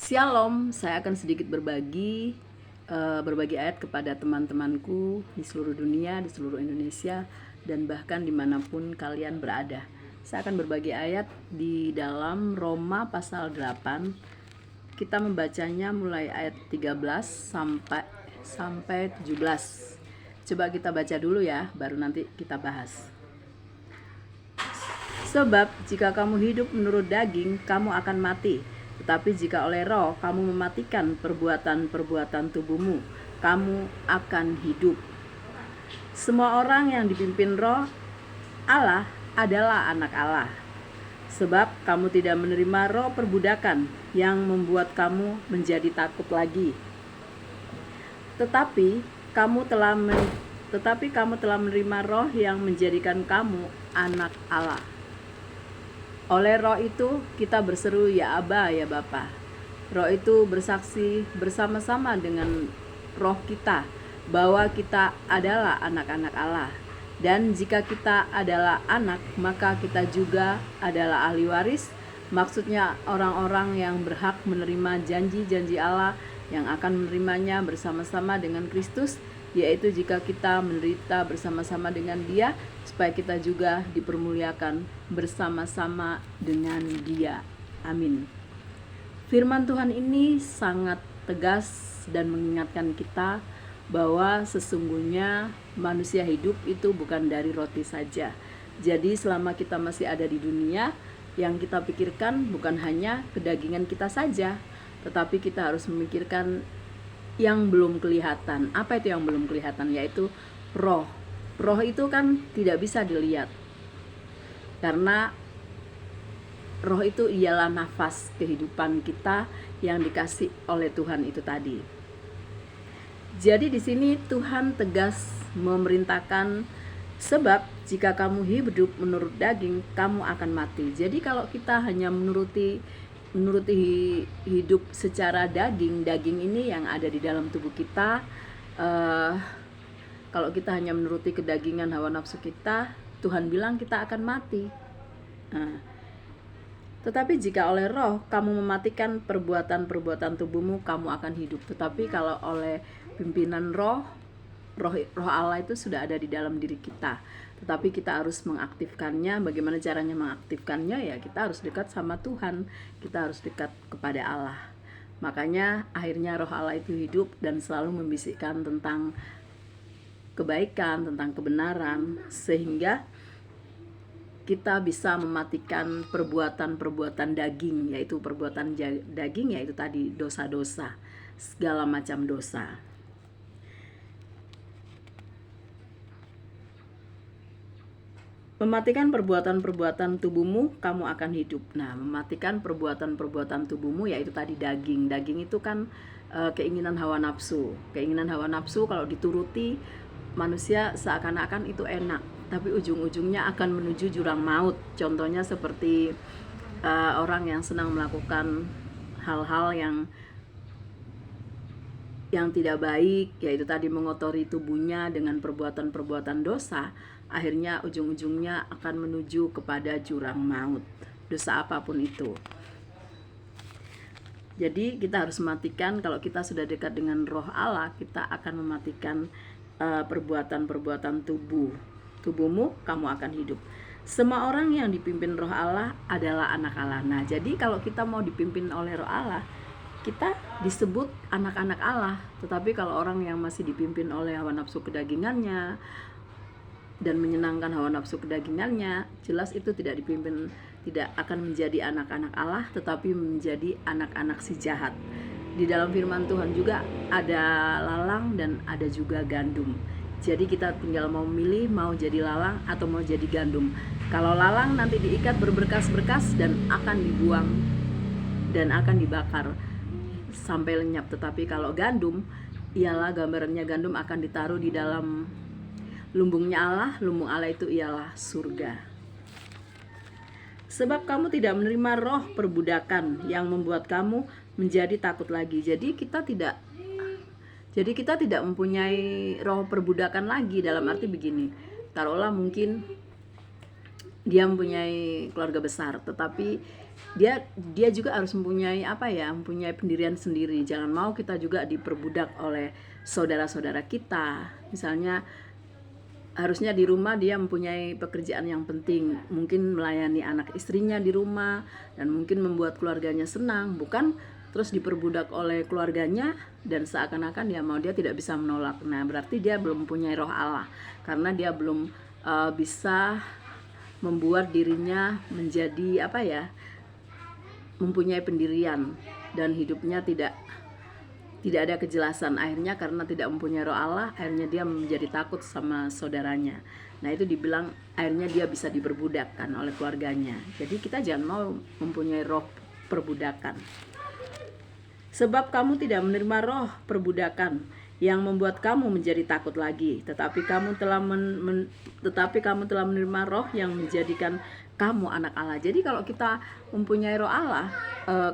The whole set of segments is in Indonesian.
Shalom, saya akan sedikit berbagi ayat kepada teman-temanku di seluruh dunia, di seluruh Indonesia, dan bahkan dimanapun kalian berada. Saya akan berbagi ayat di dalam Roma pasal 8. Kita membacanya mulai ayat 13 sampai 17. Coba kita baca dulu ya, baru nanti kita bahas. Sebab jika kamu hidup menurut daging, kamu akan mati. Tetapi jika oleh roh kamu mematikan perbuatan-perbuatan tubuhmu, kamu akan hidup. Semua orang yang dipimpin roh Allah adalah anak Allah. Sebab kamu tidak menerima roh perbudakan yang membuat kamu menjadi takut lagi. Tetapi kamu telah menerima roh yang menjadikan kamu anak Allah. Oleh roh itu kita berseru, ya Aba, ya Bapa. Roh itu bersaksi bersama-sama dengan roh kita bahwa kita adalah anak-anak Allah. Dan jika kita adalah anak, maka kita juga adalah ahli waris. Maksudnya orang-orang yang berhak menerima janji-janji Allah yang akan menerimanya bersama-sama dengan Kristus, yaitu jika kita menderita bersama-sama dengan Dia, supaya kita juga dipermuliakan bersama-sama dengan Dia. Amin. Firman Tuhan ini sangat tegas dan mengingatkan kita bahwa sesungguhnya manusia hidup itu bukan dari roti saja. Jadi selama kita masih ada di dunia, yang kita pikirkan bukan hanya kedagingan kita saja, tetapi kita harus memikirkan yang belum kelihatan. Apa itu yang belum kelihatan? Yaitu roh. Roh itu kan tidak bisa dilihat, karena roh itu ialah nafas kehidupan kita yang dikasih oleh Tuhan itu tadi. Jadi di sini Tuhan tegas memerintahkan, sebab jika kamu hidup menurut daging, kamu akan mati. Jadi kalau kita hanya menuruti hidup secara daging ini yang ada di dalam tubuh kita, kalau kita hanya menuruti kedagingan hawa nafsu kita, Tuhan bilang kita akan mati. Tetapi jika oleh roh kamu mematikan perbuatan-perbuatan tubuhmu, kamu akan hidup. Tetapi kalau oleh pimpinan roh Allah itu sudah ada di dalam diri kita. Tetapi kita harus mengaktifkannya. Bagaimana caranya mengaktifkannya? Ya kita harus dekat sama Tuhan. Kita harus dekat kepada Allah. Makanya akhirnya roh Allah itu hidup dan selalu membisikkan tentang kebaikan, tentang kebenaran, sehingga kita bisa mematikan perbuatan-perbuatan daging, yaitu perbuatan daging, yaitu tadi dosa-dosa, segala macam dosa. Mematikan perbuatan-perbuatan tubuhmu, kamu akan hidup. Nah, mematikan perbuatan-perbuatan tubuhmu yaitu tadi daging. Daging itu kan keinginan hawa nafsu. Keinginan hawa nafsu kalau dituruti, manusia seakan-akan itu enak, tapi ujung-ujungnya akan menuju jurang maut. Contohnya seperti orang yang senang melakukan hal-hal yang tidak baik, yaitu tadi mengotori tubuhnya dengan perbuatan-perbuatan dosa, akhirnya ujung-ujungnya akan menuju kepada jurang maut, dosa apapun itu. Jadi kita harus mematikan. Kalau kita sudah dekat dengan roh Allah, kita akan mematikan perbuatan-perbuatan tubuhmu, kamu akan hidup. Semua orang yang dipimpin roh Allah adalah anak Allah. Nah, jadi kalau kita mau dipimpin oleh roh Allah, kita disebut anak-anak Allah. Tetapi kalau orang yang masih dipimpin oleh hawa nafsu kedagingannya dan menyenangkan hawa nafsu kedagingannya, jelas itu tidak akan menjadi anak-anak Allah, tetapi menjadi anak-anak si jahat. Di dalam firman Tuhan juga ada lalang dan ada juga gandum. Jadi kita tinggal mau milih, mau jadi lalang atau mau jadi gandum. Kalau lalang nanti diikat berberkas-berkas dan akan dibuang dan akan dibakar sampai lenyap. Tetapi kalau gandum, ialah gambarannya gandum akan ditaruh di dalam lumbungnya Allah. Lumbung Allah itu ialah surga. Sebab kamu tidak menerima roh perbudakan yang membuat kamu menjadi takut lagi. Jadi kita tidak mempunyai roh perbudakan lagi. Dalam arti begini, taruhlah mungkin dia mempunyai keluarga besar, tetapi dia juga harus mempunyai mempunyai pendirian sendiri. Jangan mau kita juga diperbudak oleh saudara-saudara kita. Misalnya harusnya di rumah dia mempunyai pekerjaan yang penting, mungkin melayani anak istrinya di rumah dan mungkin membuat keluarganya senang, bukan terus diperbudak oleh keluarganya dan seakan-akan dia tidak bisa menolak. Nah, berarti dia belum mempunyai roh Allah, karena dia belum bisa membuat dirinya menjadi mempunyai pendirian dan hidupnya tidak ada kejelasan. Akhirnya karena tidak mempunyai roh Allah, akhirnya dia menjadi takut sama saudaranya. Nah, itu dibilang akhirnya dia bisa diperbudakkan oleh keluarganya. Jadi kita jangan mau mempunyai roh perbudakan. Sebab kamu tidak menerima roh perbudakan yang membuat kamu menjadi takut lagi, tetapi kamu telah menerima roh yang menjadikan kamu anak Allah. Jadi kalau kita mempunyai roh Allah,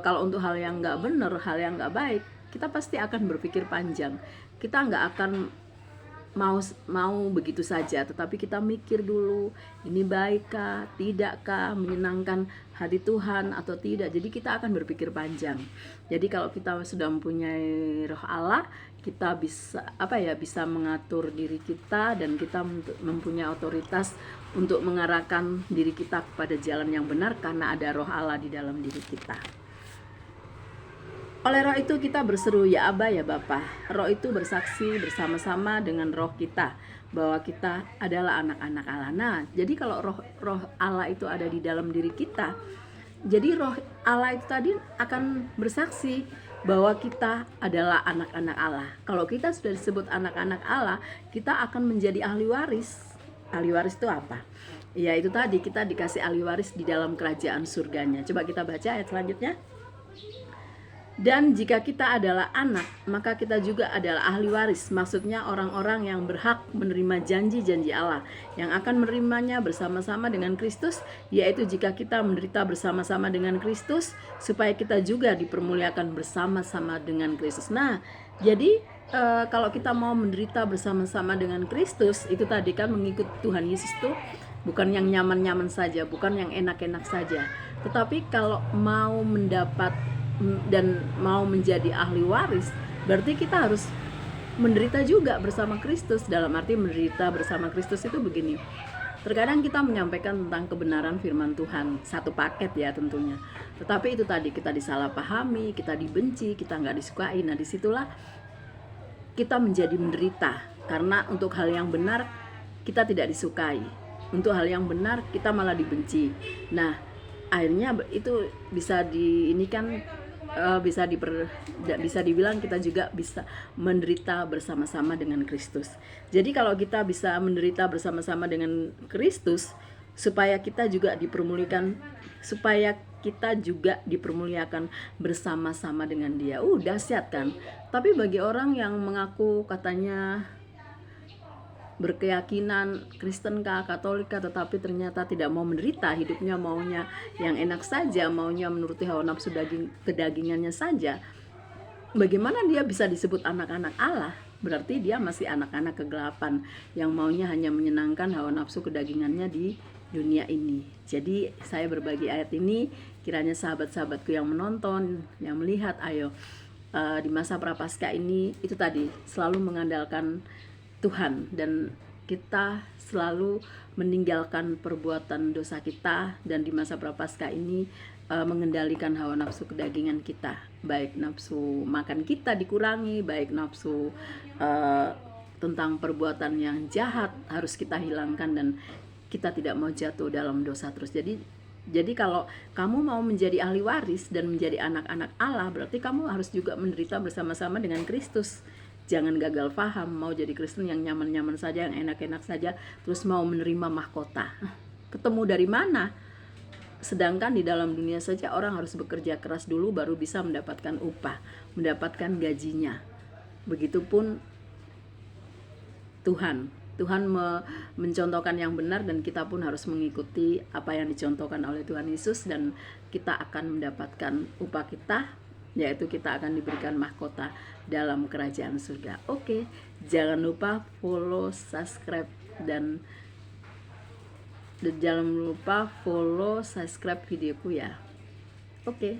kalau untuk hal yang nggak benar, hal yang nggak baik, kita pasti akan berpikir panjang. Kita nggak akan mau begitu saja, tetapi kita mikir dulu, ini baikkah, tidakkah, menyenangkan hati Tuhan atau tidak. Jadi kita akan berpikir panjang. Jadi kalau kita sudah mempunyai roh Allah, kita bisa mengatur diri kita, dan kita mempunyai otoritas untuk mengarahkan diri kita kepada jalan yang benar karena ada roh Allah di dalam diri kita. Oleh roh itu kita berseru, ya Aba, ya Bapa. Roh itu bersaksi bersama-sama dengan roh kita bahwa kita adalah anak-anak Allah. Nah, jadi kalau roh Allah itu ada di dalam diri kita, jadi roh Allah itu tadi akan bersaksi bahwa kita adalah anak-anak Allah. Kalau kita sudah disebut anak-anak Allah, kita akan menjadi ahli waris. Ahli waris itu apa? Ya, itu tadi, kita dikasih ahli waris di dalam kerajaan surganya. Coba kita baca ayat selanjutnya. Dan jika kita adalah anak, maka kita juga adalah ahli waris. Maksudnya orang-orang yang berhak menerima janji-janji Allah, yang akan menerimanya bersama-sama dengan Kristus, yaitu jika kita menderita bersama-sama dengan Kristus, supaya kita juga dipermuliakan bersama-sama dengan Kristus. Nah, jadi kalau kita mau menderita bersama-sama dengan Kristus, itu tadi kan mengikut Tuhan Yesus tuh bukan yang nyaman-nyaman saja, bukan yang enak-enak saja, tetapi kalau mau mendapat dan mau menjadi ahli waris, berarti kita harus menderita juga bersama Kristus. Dalam arti menderita bersama Kristus itu begini, terkadang kita menyampaikan tentang kebenaran firman Tuhan, satu paket ya tentunya, tetapi itu tadi kita disalahpahami, kita dibenci, kita nggak disukai. Nah, disitulah kita menjadi menderita, karena untuk hal yang benar kita tidak disukai, untuk hal yang benar kita malah dibenci. Nah, akhirnya itu bisa bisa dibilang kita juga bisa menderita bersama-sama dengan Kristus. Jadi kalau kita bisa menderita bersama-sama dengan Kristus, supaya kita juga dipermuliakan bersama-sama dengan Dia. Dahsyat kan? Tapi bagi orang yang mengaku katanya berkeyakinan Kristen Katolik tetapi ternyata tidak mau menderita, hidupnya maunya yang enak saja, maunya menuruti hawa nafsu kedagingannya saja, bagaimana dia bisa disebut anak-anak Allah? Berarti dia masih anak-anak kegelapan yang maunya hanya menyenangkan hawa nafsu kedagingannya di dunia ini. Jadi saya berbagi ayat ini, kiranya sahabat-sahabatku yang menonton, yang melihat, ayo di masa prapaskah ini itu tadi selalu mengandalkan Tuhan, dan kita selalu meninggalkan perbuatan dosa kita, dan di masa prapaskah ini mengendalikan hawa nafsu kedagingan kita, baik nafsu makan kita dikurangi, baik nafsu tentang perbuatan yang jahat harus kita hilangkan, dan kita tidak mau jatuh dalam dosa terus. Jadi kalau kamu mau menjadi ahli waris dan menjadi anak-anak Allah, berarti kamu harus juga menderita bersama-sama dengan Kristus. Jangan gagal paham, mau jadi Kristen yang nyaman-nyaman saja, yang enak-enak saja, terus mau menerima mahkota. Ketemu dari mana? Sedangkan di dalam dunia saja orang harus bekerja keras dulu baru bisa mendapatkan upah, mendapatkan gajinya. Begitupun Tuhan mencontohkan yang benar, dan kita pun harus mengikuti apa yang dicontohkan oleh Tuhan Yesus, dan kita akan mendapatkan upah kita, yaitu kita akan diberikan mahkota dalam kerajaan surga. Oke, jangan lupa follow, subscribe, dan Dan jangan lupa follow, subscribe videoku ya. Oke.